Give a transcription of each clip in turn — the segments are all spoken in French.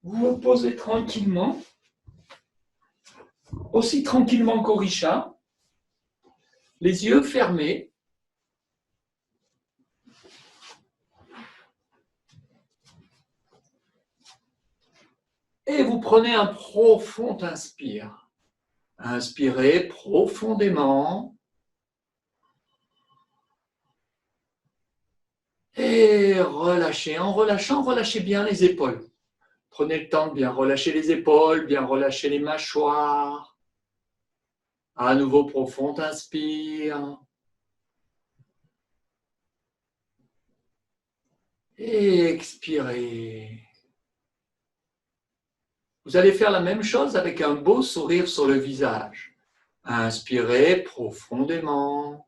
Vous vous posez tranquillement, aussi tranquillement qu'Orisha, les yeux fermés. Et vous prenez un profond inspire. Inspirez profondément. Et relâchez. En relâchant, relâchez bien les épaules. Prenez le temps de bien relâcher les épaules, bien relâcher les mâchoires. À nouveau profond inspire. Et expirez. Vous allez faire la même chose avec un beau sourire sur le visage. Inspirez profondément.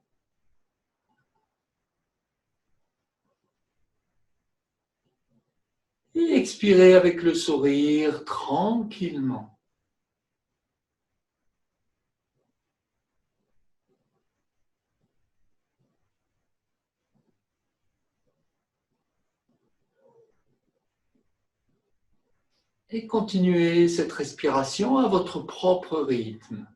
Et expirez avec le sourire tranquillement. Et continuez cette respiration à votre propre rythme.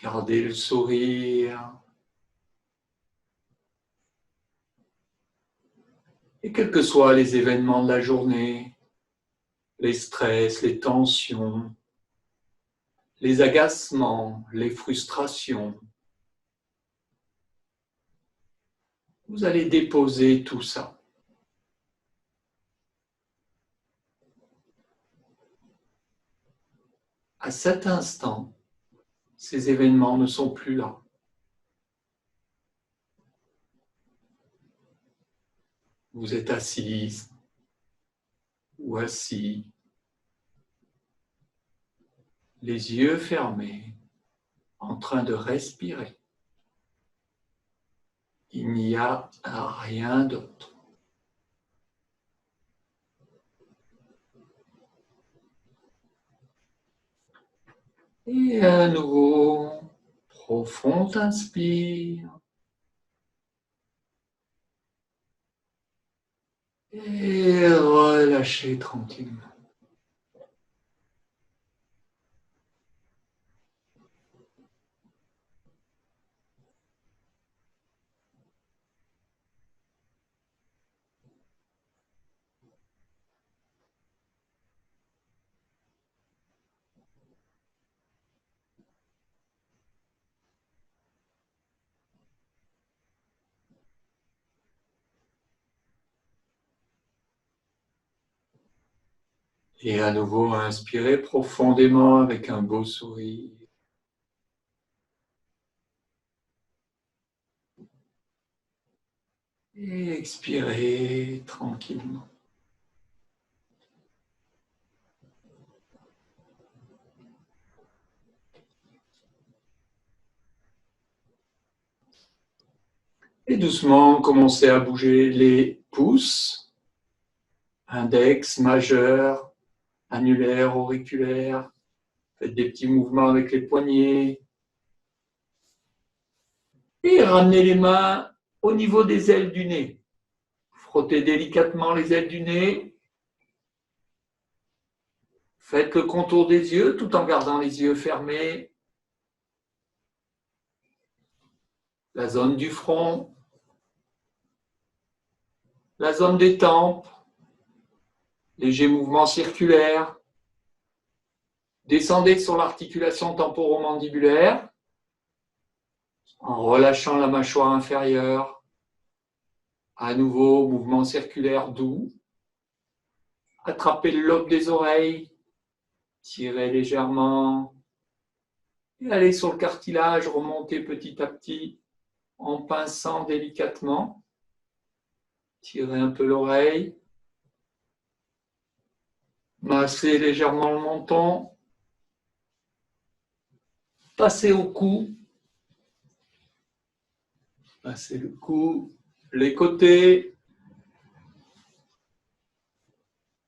Gardez le sourire. Et quels que soient les événements de la journée, les stress, les tensions, les agacements, les frustrations, vous allez déposer tout ça. À cet instant, ces événements ne sont plus là. Vous êtes assise ou assis, les yeux fermés, en train de respirer. Il n'y a rien d'autre. Et à nouveau, profond inspire. Et relâchez tranquillement. Et à nouveau, inspirez profondément avec un beau sourire. Et expirez tranquillement. Et doucement, commencez à bouger les pouces, index, majeur, annulaire, auriculaire. Faites des petits mouvements avec les poignets. Et ramenez les mains au niveau des ailes du nez. Frottez délicatement les ailes du nez. Faites le contour des yeux tout en gardant les yeux fermés. La zone du front. La zone des tempes. Léger mouvement circulaire. Descendez sur l'articulation temporomandibulaire en relâchant la mâchoire inférieure. À nouveau, mouvement circulaire doux. Attrapez le lobe des oreilles. Tirez légèrement. Et allez sur le cartilage, remontez petit à petit en pinçant délicatement. Tirez un peu l'oreille. Massez légèrement le menton. Passez au cou. Passez le cou, les côtés,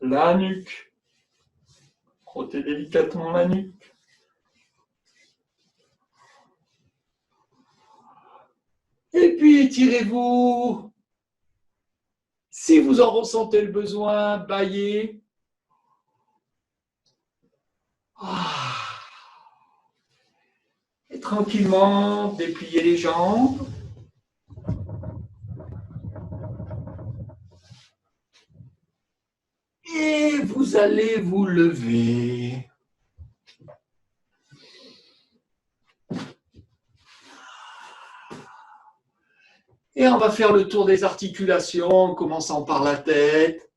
la nuque. Frottez délicatement la nuque. puis étirez-vous. Si vous en ressentez le besoin, bâillez. Et tranquillement, dépliez les jambes. Et vous allez vous lever. Et on va faire le tour des articulations, en commençant par la tête,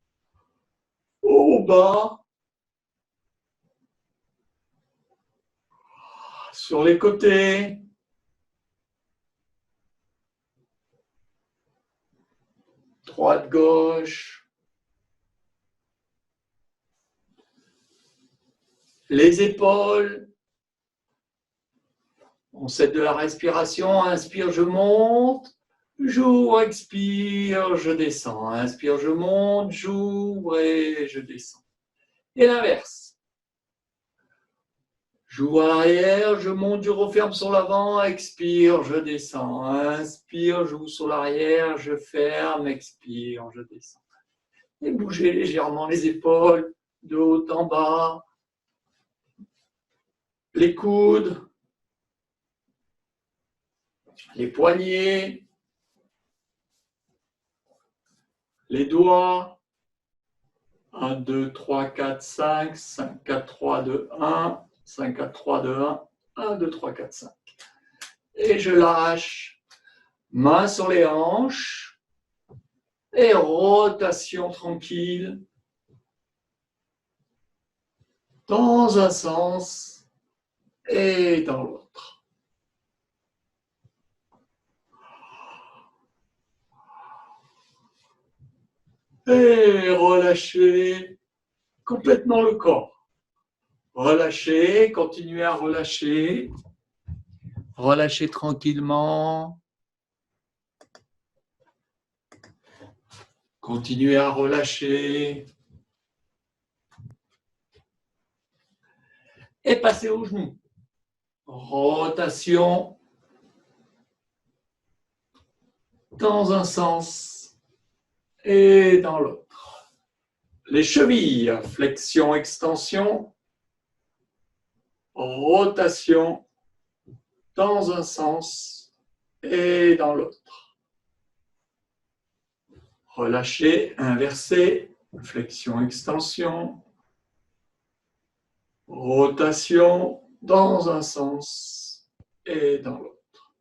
au bas, sur les côtés, droite, gauche, les épaules. On s'aide de la respiration, inspire, je monte. J'ouvre, expire, je descends. Inspire, je monte, j'ouvre et je descends. Et l'inverse. J'ouvre à l'arrière, je monte, je referme sur l'avant, expire, je descends. Inspire, j'ouvre sur l'arrière, je ferme, expire, je descends. Et bougez légèrement les épaules, de haut en bas, les coudes, les poignets, les doigts. 1, 2, 3, 4, 5, 5, 4, 3, 2, 1, 5, 4, 3, 2, 1, 1, 2, 3, 4, 5. Et je lâche, main sur les hanches, et rotation tranquille, dans un sens et dans l'autre. Et relâchez complètement le corps. Relâchez, continuez à relâcher. Relâchez tranquillement. Continuez à relâcher. Et passez aux genoux. Rotation dans un sens et dans l'autre. Les chevilles, flexion, extension, rotation dans un sens et dans l'autre. Relâchez, inversez, flexion, extension, rotation dans un sens et dans l'autre.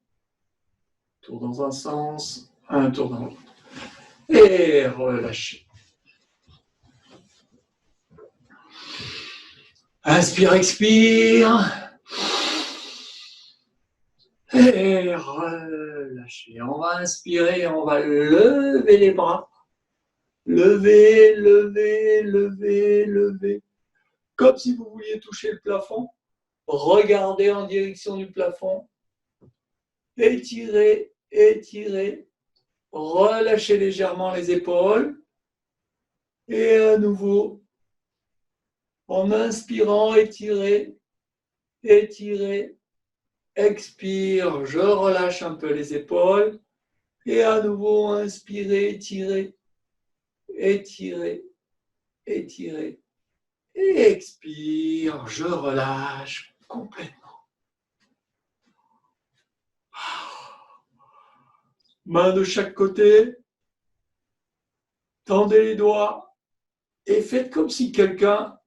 Tour dans un sens, un tour dans l'autre. Et relâchez. Inspire, expire. Et relâchez. On va inspirer, on va lever les bras. Lever, lever, lever, lever. Comme si vous vouliez toucher le plafond. Regardez en direction du plafond. Étirez, étirez. Relâchez légèrement les épaules. Et à nouveau, en inspirant, étirez, étirez. Expire, je relâche un peu les épaules. Et à nouveau, inspirez, étirez, étirez, étirez. Et expire, je relâche complètement. Main de chaque côté. Tendez les doigts. Et faites comme si quelqu'un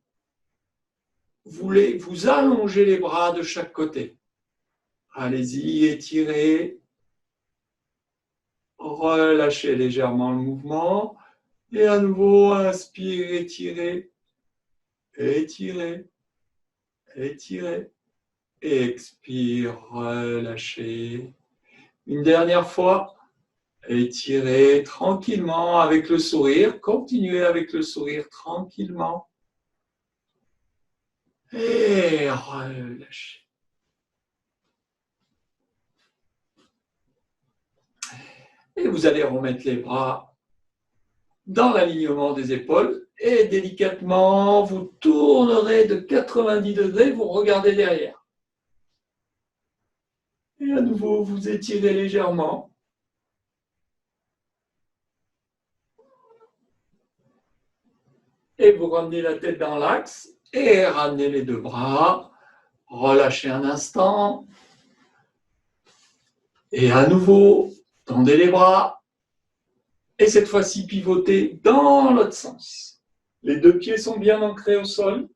voulait vous allonger les bras de chaque côté. Allez-y, étirez. Relâchez légèrement le mouvement. Et à nouveau, inspire, étirez. Étirez. Étirez. Expire, relâchez. Une dernière fois. Étirez tranquillement avec le sourire. Continuez avec le sourire tranquillement. Et relâchez. Et vous allez remettre les bras dans l'alignement des épaules et délicatement, vous tournerez de 90 degrés, vous regardez derrière. Et à nouveau, vous étirez légèrement. Et vous ramenez la tête dans l'axe et ramenez les deux bras. Relâchez un instant. Et à nouveau, tendez les bras. Et cette fois-ci, pivotez dans l'autre sens. Les deux pieds sont bien ancrés au sol.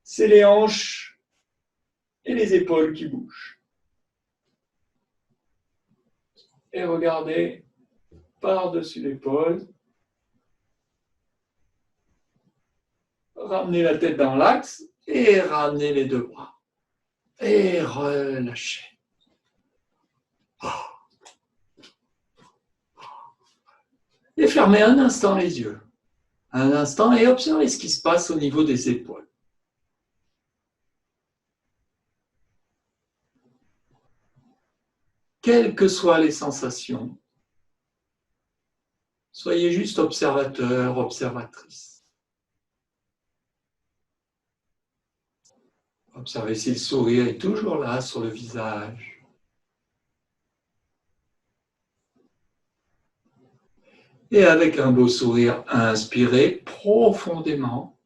C'est les hanches et les épaules qui bougent. Et regardez par-dessus l'épaule. Ramenez la tête dans l'axe et ramenez les deux bras. Et relâchez. Et fermez un instant les yeux. Un instant et observez ce qui se passe au niveau des épaules. Quelles que soient les sensations, soyez juste observateur, observatrice. Observez si le sourire est toujours là sur le visage. Et avec un beau sourire, inspirez profondément.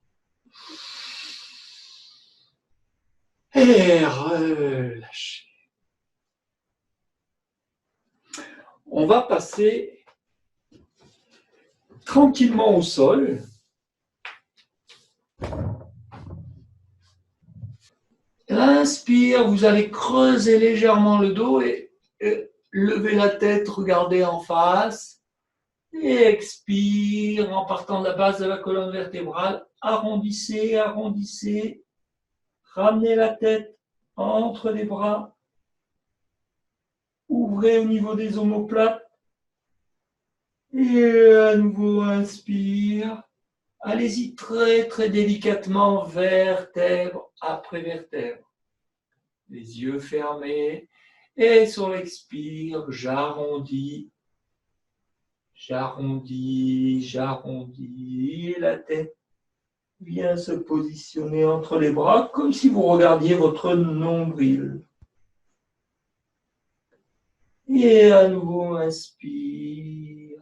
Et relâchez. On va passer tranquillement au sol. Inspire, vous allez creuser légèrement le dos et lever la tête, regarder en face. Et expire en partant de la base de la colonne vertébrale. Arrondissez, arrondissez. Ramenez la tête entre les bras. Ouvrez au niveau des omoplates. Et à nouveau, inspire. Allez-y très, très délicatement, vertèbre après vertèbre. Les yeux fermés. Et sur l'expire, j'arrondis. J'arrondis, j'arrondis. Et la tête vient se positionner entre les bras comme si vous regardiez votre nombril. Et à nouveau, inspire.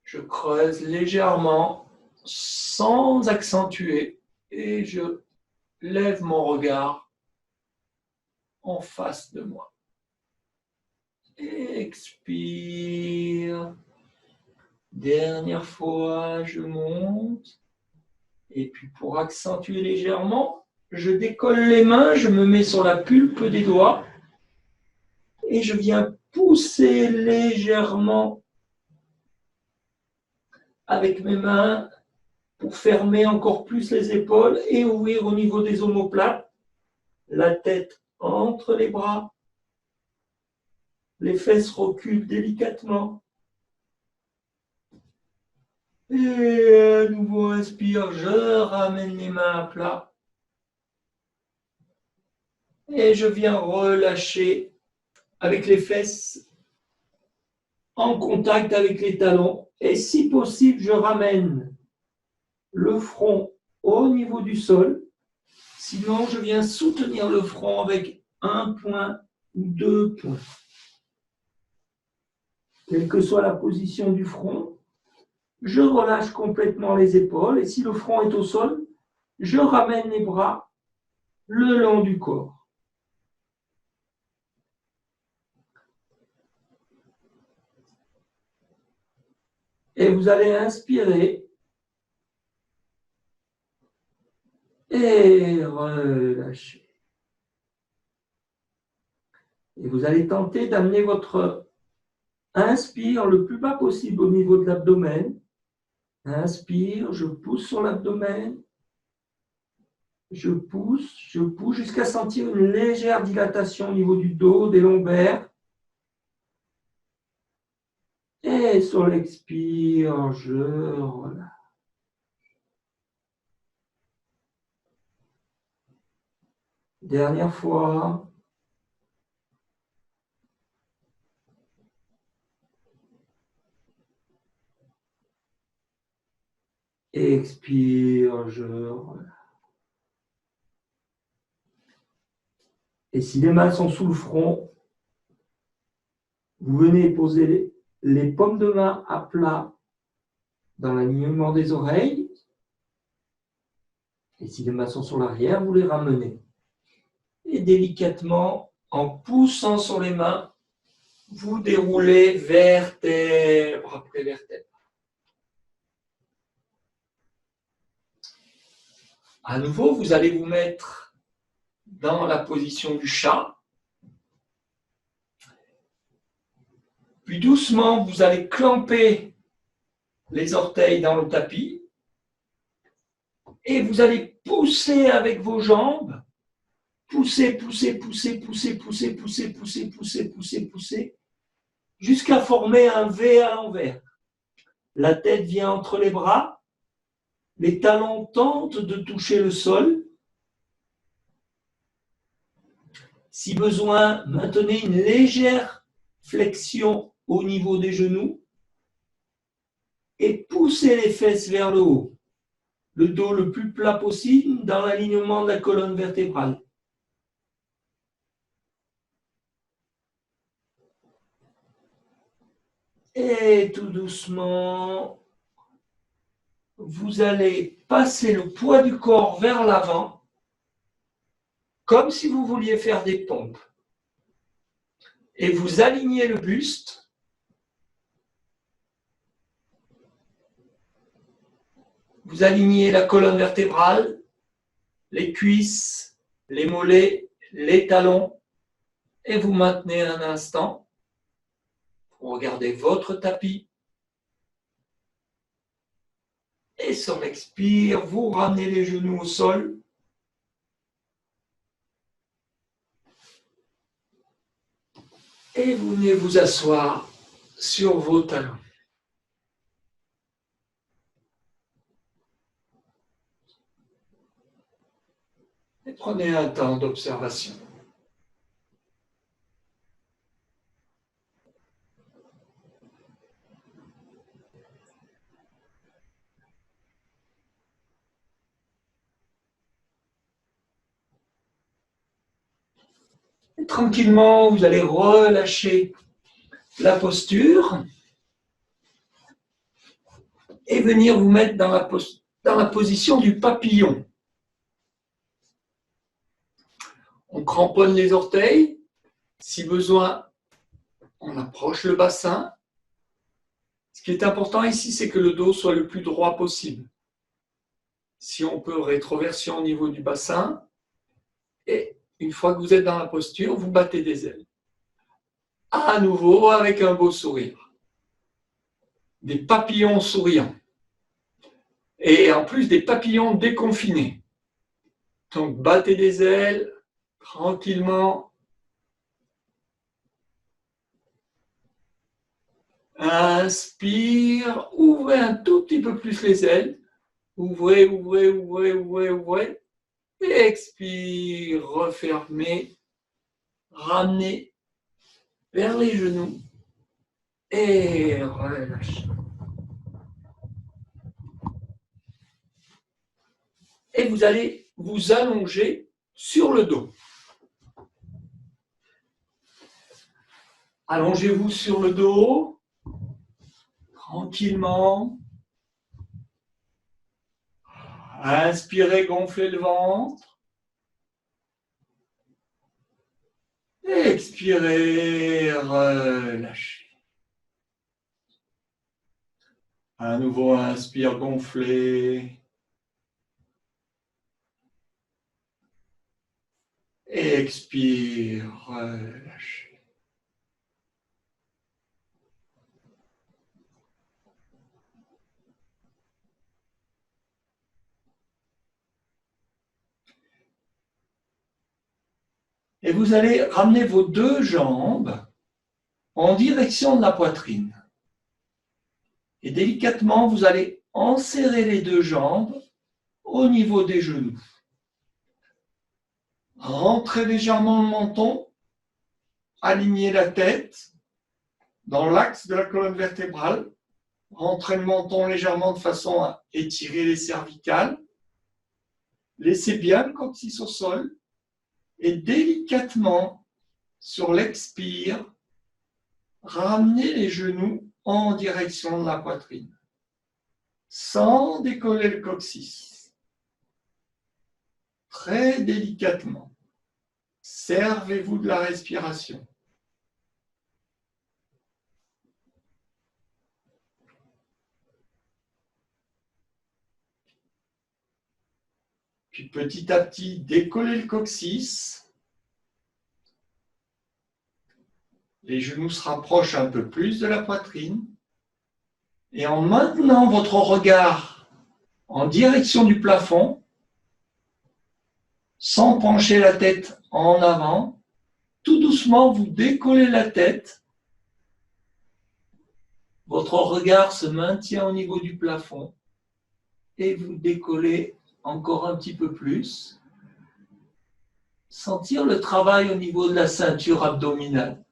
Je creuse légèrement, sans accentuer, et je lève mon regard en face de moi. Expire. Dernière fois, je monte. Et puis pour accentuer légèrement, je décolle les mains, je me mets sur la pulpe des doigts et je viens pousser légèrement avec mes mains pour fermer encore plus les épaules et ouvrir au niveau des omoplates, la tête entre les bras, les fesses reculent délicatement. Et à nouveau, inspire, je ramène les mains à plat. Et je viens relâcher avec les fesses en contact avec les talons. Et si possible, je ramène le front au niveau du sol. Sinon, je viens soutenir le front avec un point ou deux points. Quelle que soit la position du front, je relâche complètement les épaules. Et si le front est au sol, je ramène les bras le long du corps. Et vous allez inspirer et relâcher. Et vous allez tenter d'amener votre inspire le plus bas possible au niveau de l'abdomen. Inspire, je pousse sur l'abdomen. Je pousse jusqu'à sentir une légère dilatation au niveau du dos, des lombaires. Et sur l'expire, je relâche. Dernière fois. Expire, je relâche. Et si les mains sont sous le front, vous venez poser les paumes de main à plat dans l'alignement des oreilles. Et si les mains sont sur l'arrière, vous les ramenez. Et délicatement, en poussant sur les mains, vous déroulez vertèbre après vertèbre. À nouveau, vous allez vous mettre dans la position du chat. Puis doucement, vous allez clamper les orteils dans le tapis et vous allez pousser avec vos jambes. Pousser, pousser, pousser, pousser, pousser, pousser, pousser, pousser, pousser, pousser, jusqu'à former un V à l'envers. La tête vient entre les bras, les talons tentent de toucher le sol. Si besoin, maintenez une légère flexion au niveau des genoux et poussez les fesses vers le haut. Le dos le plus plat possible dans l'alignement de la colonne vertébrale. Et tout doucement, vous allez passer le poids du corps vers l'avant, comme si vous vouliez faire des pompes. Et vous alignez le buste. Vous alignez la colonne vertébrale, les cuisses, les mollets, les talons. Et vous maintenez un instant. Vous regardez votre tapis. Et sur l'expire, vous ramenez les genoux au sol. Et vous venez vous asseoir sur vos talons. Et prenez un temps d'observation. Et tranquillement, vous allez relâcher la posture et venir vous mettre dans la position du papillon. On cramponne les orteils. Si besoin, on approche le bassin. Ce qui est important ici, c'est que le dos soit le plus droit possible. Si on peut, rétroversion au niveau du bassin. Et une fois que vous êtes dans la posture, vous battez des ailes. À nouveau, avec un beau sourire. Des papillons souriants. Et en plus, des papillons déconfinés. Donc, battez des ailes, tranquillement. Inspire, ouvrez un tout petit peu plus les ailes. Ouvrez, ouvrez, ouvrez, ouvrez, ouvrez. Et expire, refermez. Ramenez vers les genoux. Et relâchez. Et vous allez vous allonger sur le dos. Allongez-vous sur le dos, tranquillement. Inspirez, gonflez le ventre. Expirez, relâchez. À nouveau, inspire, gonflez. Expire, relâchez. Et vous allez ramener vos deux jambes en direction de la poitrine. Et délicatement, vous allez enserrer les deux jambes au niveau des genoux. Rentrez légèrement le menton, alignez la tête dans l'axe de la colonne vertébrale. Rentrez le menton légèrement de façon à étirer les cervicales. Laissez bien le coccyx au sol. Et délicatement, sur l'expire, ramenez les genoux en direction de la poitrine, sans décoller le coccyx. Très délicatement, servez-vous de la respiration. Puis petit à petit, décollez le coccyx. Les genoux se rapprochent un peu plus de la poitrine. Et en maintenant votre regard en direction du plafond, sans pencher la tête en avant, tout doucement, vous décollez la tête. Votre regard se maintient au niveau du plafond et vous décollez encore un petit peu plus. Sentir le travail au niveau de la ceinture abdominale.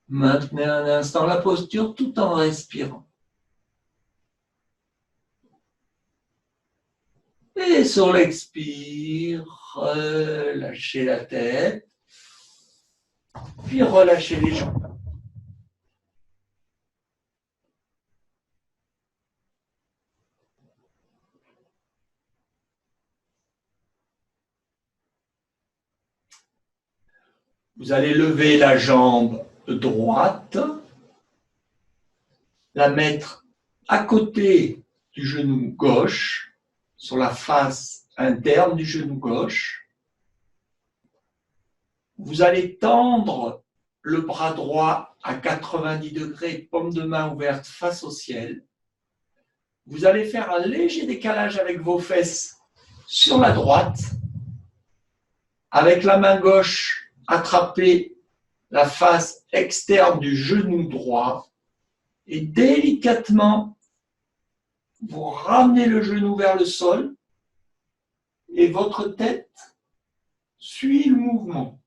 Maintenez un instant la posture tout en respirant. Et sur l'expire, relâchez la tête, puis relâchez les jambes. Vous allez lever la jambe droite, la mettre à côté du genou gauche, sur la face interne du genou gauche. Vous allez tendre le bras droit à 90 degrés, paume de main ouverte face au ciel. Vous allez faire un léger décalage avec vos fesses sur la droite. Avec la main gauche, attrapez la face externe du genou droit et délicatement, vous ramenez le genou vers le sol et votre tête suit le mouvement.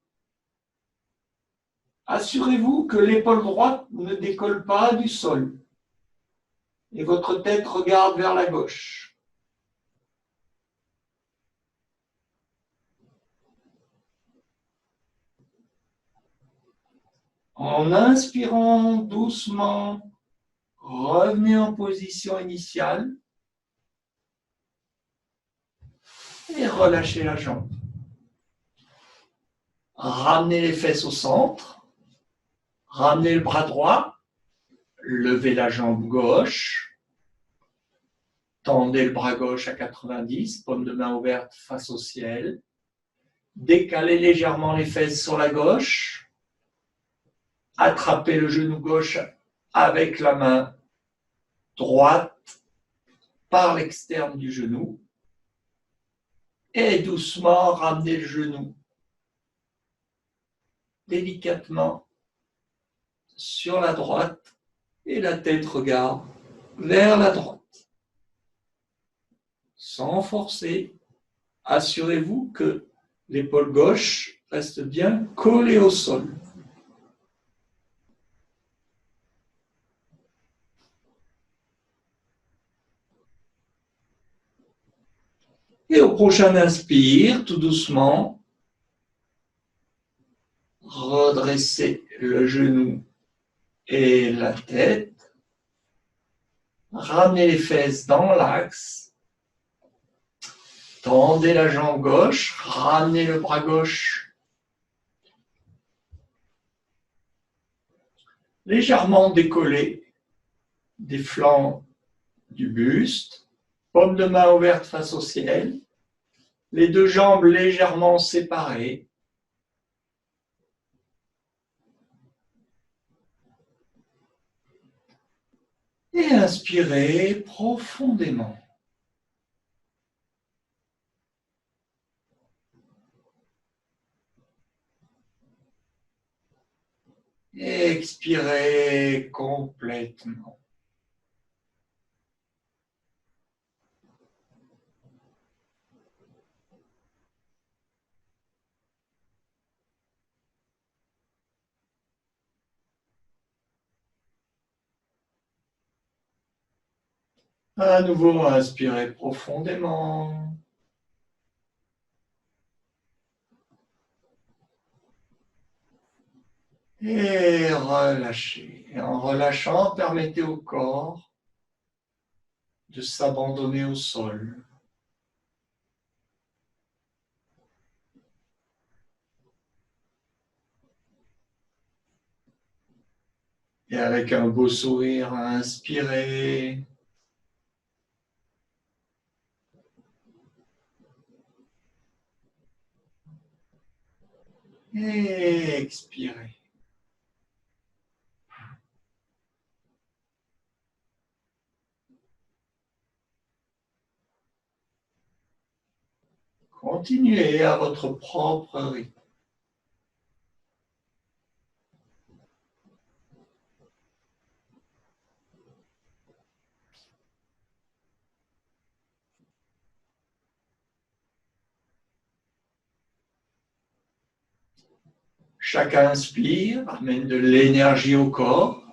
Assurez-vous que l'épaule droite ne décolle pas du sol et votre tête regarde vers la gauche. En inspirant doucement, revenez en position initiale et relâchez la jambe. Ramenez les fesses au centre, ramenez le bras droit, levez la jambe gauche, tendez le bras gauche à 90, paume de main ouverte face au ciel, décalez légèrement les fesses sur la gauche, attrapez le genou gauche avec la main droite par l'externe du genou et doucement ramenez le genou délicatement sur la droite et la tête regarde vers la droite. Sans forcer, assurez-vous que l'épaule gauche reste bien collée au sol. Et au prochain inspire, tout doucement, redressez le genou et la tête. Ramenez les fesses dans l'axe. Tendez la jambe gauche, ramenez le bras gauche. Légèrement décollé des flancs du buste. Paume de main ouverte face au ciel. Les deux jambes légèrement séparées. Et inspirez profondément. Et expirez complètement. À nouveau, inspirez profondément. Et relâchez. Et en relâchant, permettez au corps de s'abandonner au sol. Et avec un beau sourire, inspirez. Et expirez. Continuez à votre propre rythme. Chaque inspire amène de l'énergie au corps.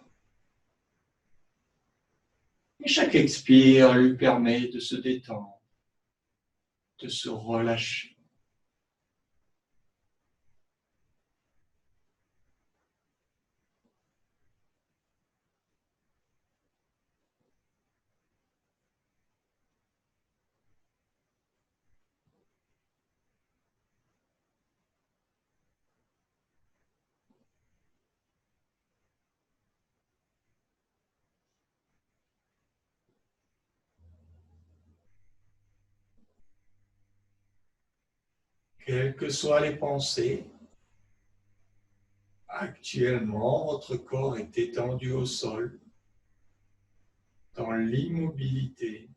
Et chaque expire lui permet de se détendre, de se relâcher. Quelles que soient les pensées, actuellement, votre corps est étendu au sol, dans l'immobilité.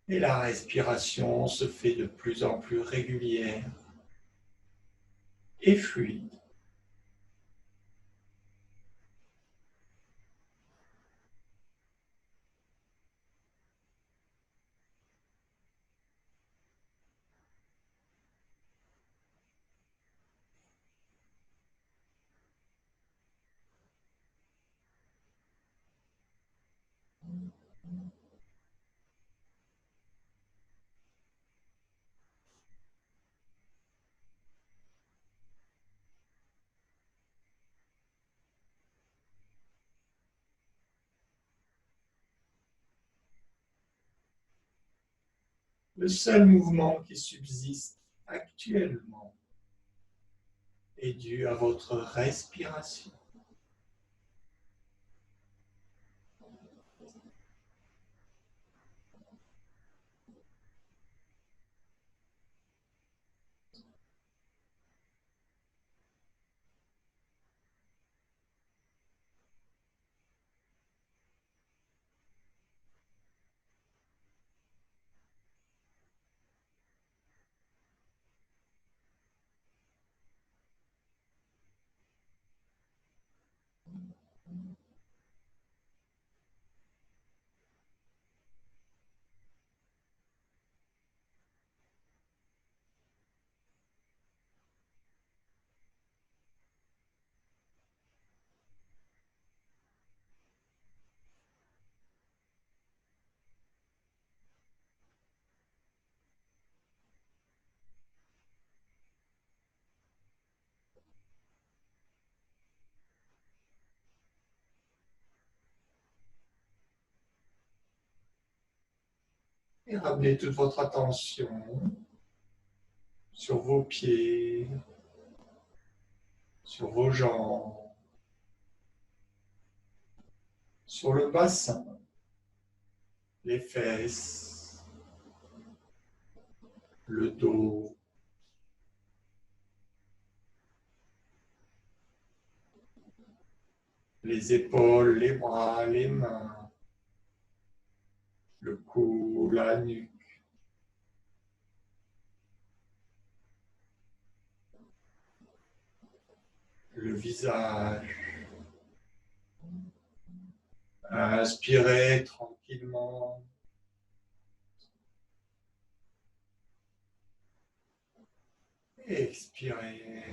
Et la respiration se fait de plus en plus régulière et fluide. Le seul mouvement qui subsiste actuellement est dû à votre respiration. Et ramenez toute votre attention sur vos pieds, sur vos jambes, sur le bassin, les fesses, le dos, les épaules, les bras, les mains, le cou, la nuque, le visage. Inspirez tranquillement. Expirez.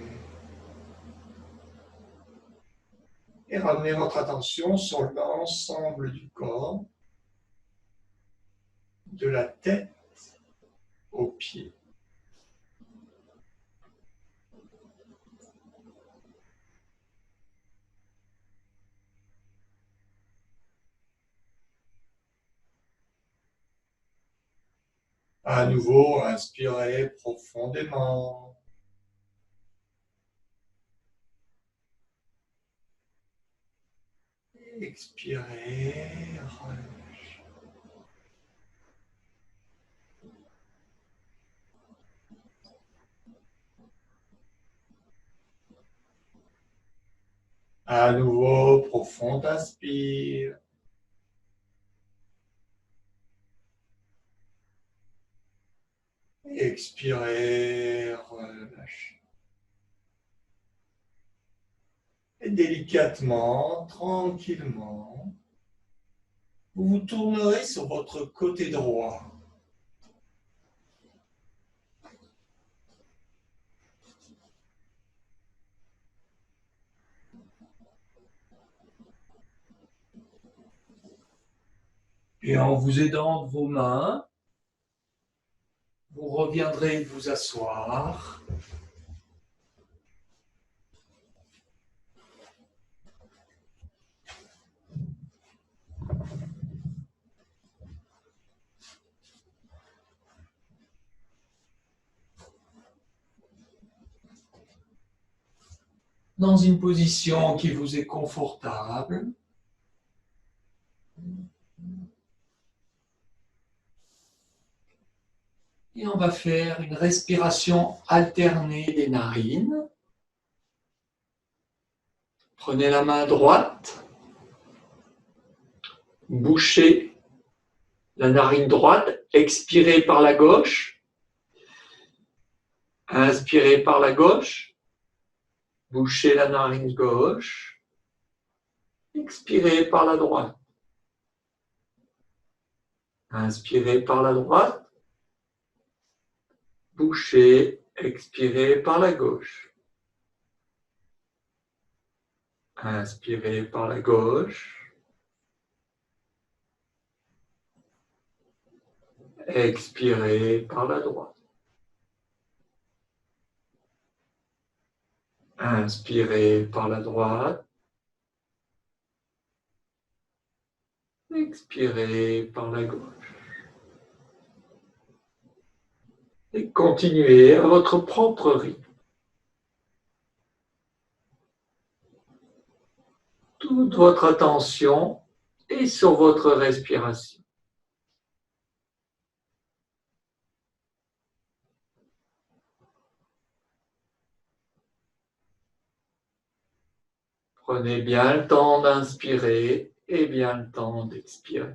Et ramenez votre attention sur l'ensemble du corps, de la tête pieds. À nouveau, inspirez profondément. Expirez, relâchez. À nouveau, profond inspire. Expirez, relâchez. Et délicatement, tranquillement, vous vous tournerez sur votre côté droit. Et en vous aidant de vos mains, vous reviendrez vous asseoir. Dans une position qui vous est confortable. Et on va faire une respiration alternée des narines. Prenez la main droite, bouchez la narine droite, expirez par la gauche, inspirez par la gauche, bouchez la narine gauche, expirez par la droite, inspirez par la droite, bouchez, expirez par la gauche, inspirez par la gauche, expirez par la droite. Inspirez par la droite. Expirez par la gauche. Et continuez à votre propre rythme. Toute votre attention est sur votre respiration. Prenez bien le temps d'inspirer et bien le temps d'expirer.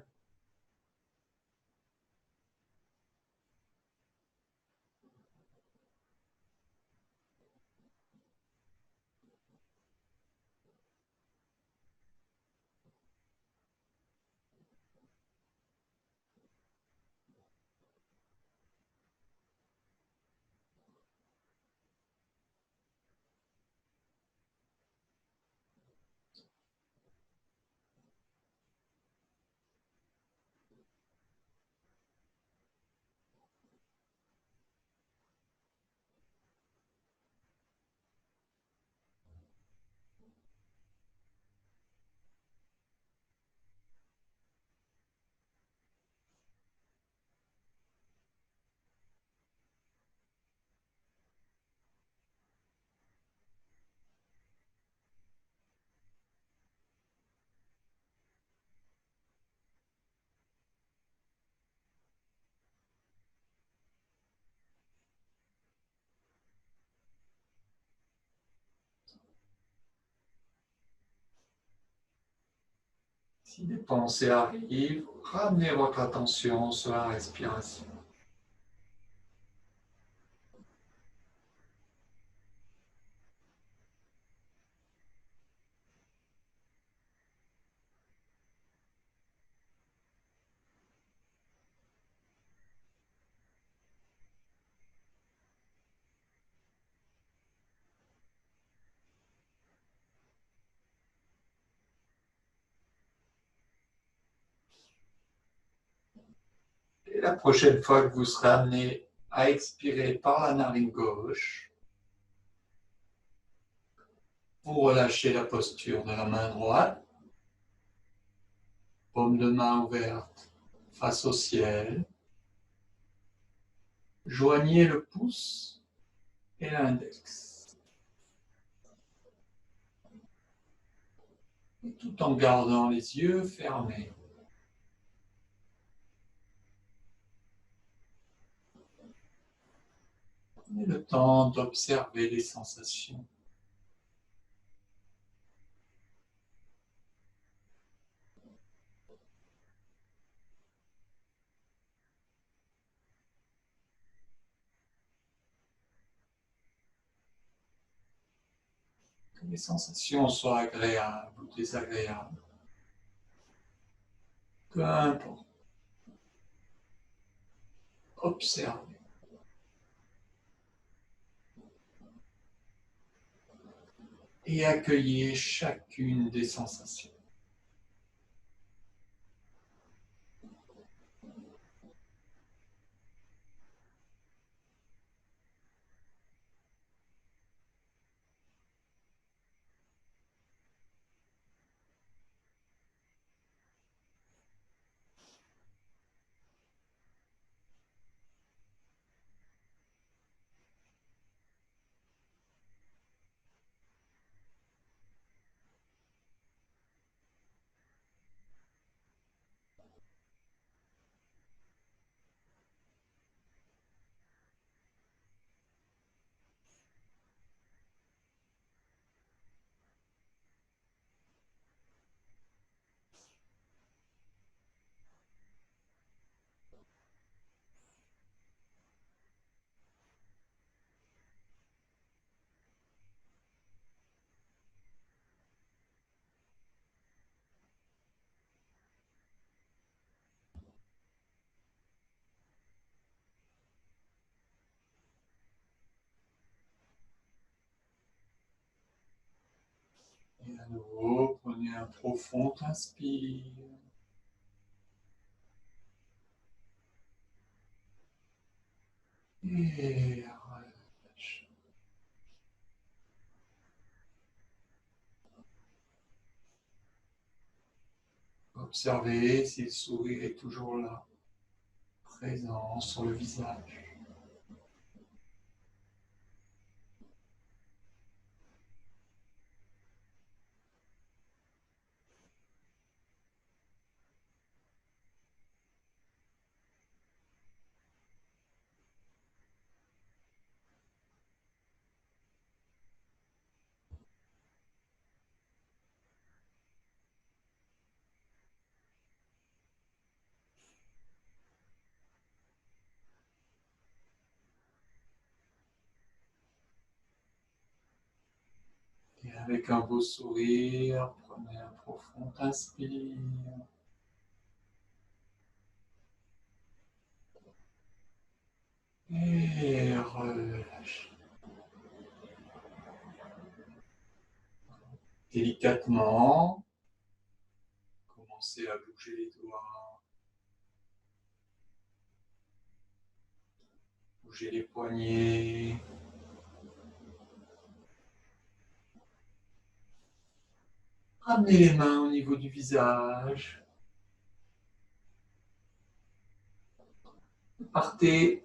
Si des pensées arrivent, ramenez votre attention sur la respiration. Et la prochaine fois que vous serez amené à expirer par la narine gauche. Vous relâchez la posture de la main droite. Paume de main ouverte face au ciel. Joignez le pouce et l'index. Et tout en gardant les yeux fermés. Prenez le temps d'observer les sensations. Que les sensations soient agréables ou désagréables. Peu importe. Observez. Et accueillez chacune des sensations. Et à nouveau, prenez un profond inspire. Et relâche. Observez si le sourire est toujours là, présent sur le visage. Et avec un beau sourire, prenez un profond inspire. Et relâche. Délicatement, commencez à bouger les doigts, bouger les poignets. Ramenez les mains au niveau du visage. Partez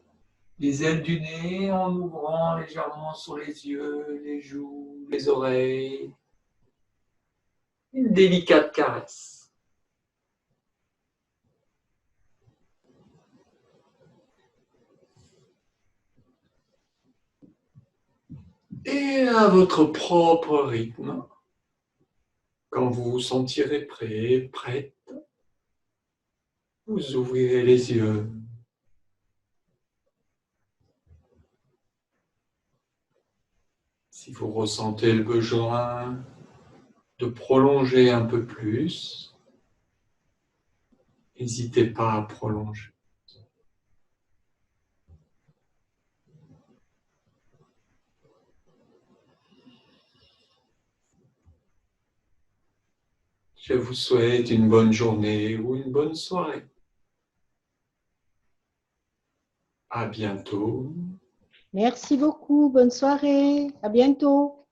les ailes du nez en ouvrant légèrement sur les yeux, les joues, les oreilles. Une délicate caresse. Et à votre propre rythme, quand vous vous sentirez prêt, prête, vous ouvrirez les yeux. Si vous ressentez le besoin de prolonger un peu plus, n'hésitez pas à prolonger. Je vous souhaite une bonne journée ou une bonne soirée. À bientôt. Merci beaucoup. Bonne soirée. À bientôt.